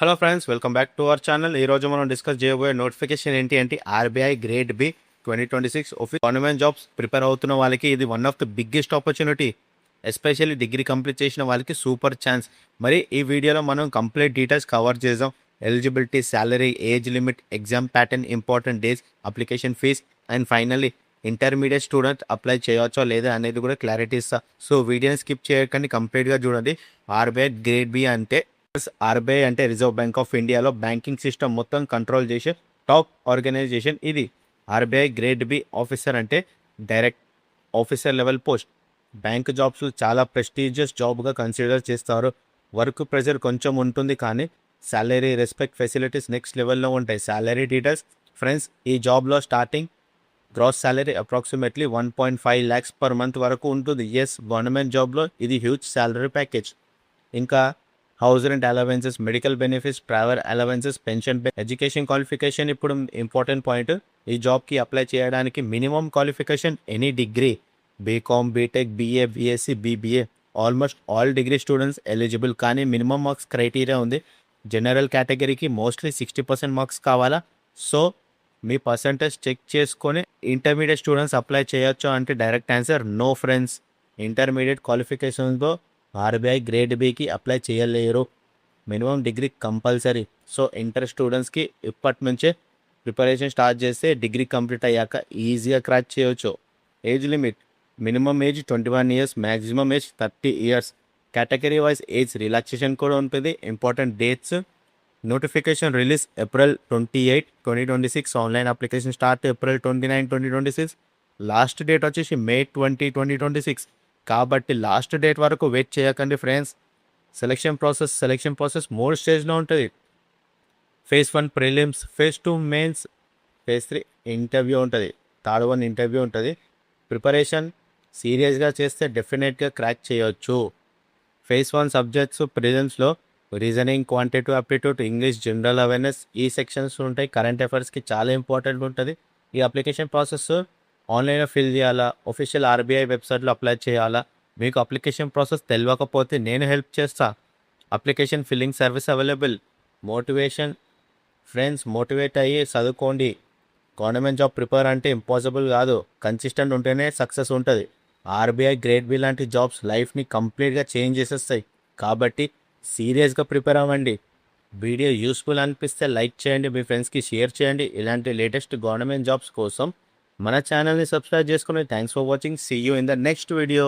Hello friends, welcome back to our channel. ఈరోజు మనం discuss చేయబోయే నోటిఫికేషన్ ఏంటి అంటే RBI grade B 2026 office government jobs prepare అవుతున్న వాళ్ళకి ఇది one of the biggest opportunity. Especially degree complete చేసిన వాళ్ళకి సూపర్ ఛాన్స్. మరి ఈ వీడియోలో మనం కంప్లీట్ డీటెయిల్స్ కవర్ చేద్దాం. Eligibility, salary, age limit, exam pattern, important days, application fee and finally intermediate student apply చేయవచ్చో లేదా అనేది కూడా క్లారిటీ ఇస్తా. సో వీడియోని స్కిప్ చేయకండి, కంప్లీట్గా చూడండి. ఆర్బీఐ గ్రేడ్ బి అంటే ఆర్బీఐ అంటే రిజర్వ్ బ్యాంక్ ఆఫ్ ఇండియాలో బ్యాంకింగ్ సిస్టమ్ మొత్తం కంట్రోల్ చేసే టాప్ ఆర్గనైజేషన్ ఇది. ఆర్బీఐ గ్రేడ్ బి ఆఫీసర్ అంటే direct officer level post. Bank jobs చాలా ప్రెస్టీజియస్ జాబ్గా కన్సిడర్ చేస్తారు. వర్క్ ప్రెషర్ కొంచెం ఉంటుంది, కానీ శాలరీ, రెస్పెక్ట్, ఫెసిలిటీస్ నెక్స్ట్ లెవెల్లో ఉంటాయి. శాలరీ డీటెయిల్స్ ఫ్రెండ్స్, ఈ జాబ్లో starting gross salary approximately 1.5 lakhs per month వరకు ఉంటుంది. ఎస్, గవర్నమెంట్ జాబ్లో ఇది హ్యూజ్ శాలరీ ప్యాకేజ్. ఇంకా house rent allowances, medical benefits, travel allowances, pension, education qualification ఇప్పుడు ఇంపార్టెంట్ పాయింట్. ఈ జాబ్కి అప్లై చేయడానికి minimum qualification any degree, BCom, BTech, BA, BSc, BBA, almost all degree students eligible. కానీ minimum marks criteria ఉంది. General కేటగిరీకి mostly 60% marks కావాలా. So మీ percentage check చేసుకొని ఇంటర్మీడియట్ స్టూడెంట్స్ అప్లై చేయొచ్చు అంటే direct answer no friends. Intermediate క్వాలిఫికేషన్తో RBI grade బికి అప్లై చేయలేరు. Minimum degree compulsory. So inter స్టూడెంట్స్కి ఇప్పటి నుంచే ప్రిపరేషన్ స్టార్ట్ చేస్తే డిగ్రీ కంప్లీట్ అయ్యాక ఈజీగా క్రాక్ చేయొచ్చు. Age limit minimum age 21 years, maximum age 30 years. Category wise age relaxation కూడా ఉంటుంది. Important dates, notification release April 28, 2026. Online application start April 29, 2026. Last date వచ్చేసి May 20, 2026. కాబట్టి లాస్ట్ డేట్ వరకు wait చేయకండి ఫ్రెండ్స్. సెలక్షన్ ప్రాసెస్ 3 స్టేజ్లో ఉంటుంది. phase 1 prelims, phase 2 mains, phase 3 interview ఉంటుంది. Third one interview ఉంటుంది. ప్రిపరేషన్ సీరియస్గా చేస్తే డెఫినెట్గా క్రాక్ చేయొచ్చు. phase 1 సబ్జెక్ట్స్ ప్రిలిమ్స్లో reasoning, quantitative aptitude, English, general awareness ఈ సెక్షన్స్ ఉంటాయి. కరెంట్ అఫైర్స్కి చాలా ఇంపార్టెంట్ ఉంటుంది. ఈ అప్లికేషన్ ప్రాసెస్ ఆన్లైన్లో ఫిల్ చేయాలా, ఒఫిషియల్ ఆర్బీఐ వెబ్సైట్లో అప్లై చేయాలా. మీకు అప్లికేషన్ ప్రాసెస్ తెలియకపోతే నేను హెల్ప్ చేస్తా. Application filling service available. Motivation friends, motivate అయ్యి చదువుకోండి. గవర్నమెంట్ జాబ్ ప్రిపేర్ అంటే ఇంపాసిబుల్ కాదు. కన్సిస్టెంట్ ఉంటేనే సక్సెస్ ఉంటుంది. ఆర్బీఐ గ్రేడ్ బి లాంటి జాబ్స్ లైఫ్ని కంప్లీట్గా చేంజ్ చేసేస్తాయి. కాబట్టి సీరియస్గా ప్రిపేర్ అవ్వండి. వీడియో యూస్ఫుల్ అనిపిస్తే లైక్ చేయండి, మీ ఫ్రెండ్స్కి షేర్ చేయండి. ఇలాంటి లేటెస్ట్ గవర్నమెంట్ జాబ్స్ కోసం మన ఛానల్ని సబ్స్క్రైబ్ చేసుకుని thanks for watching. See you in the next video.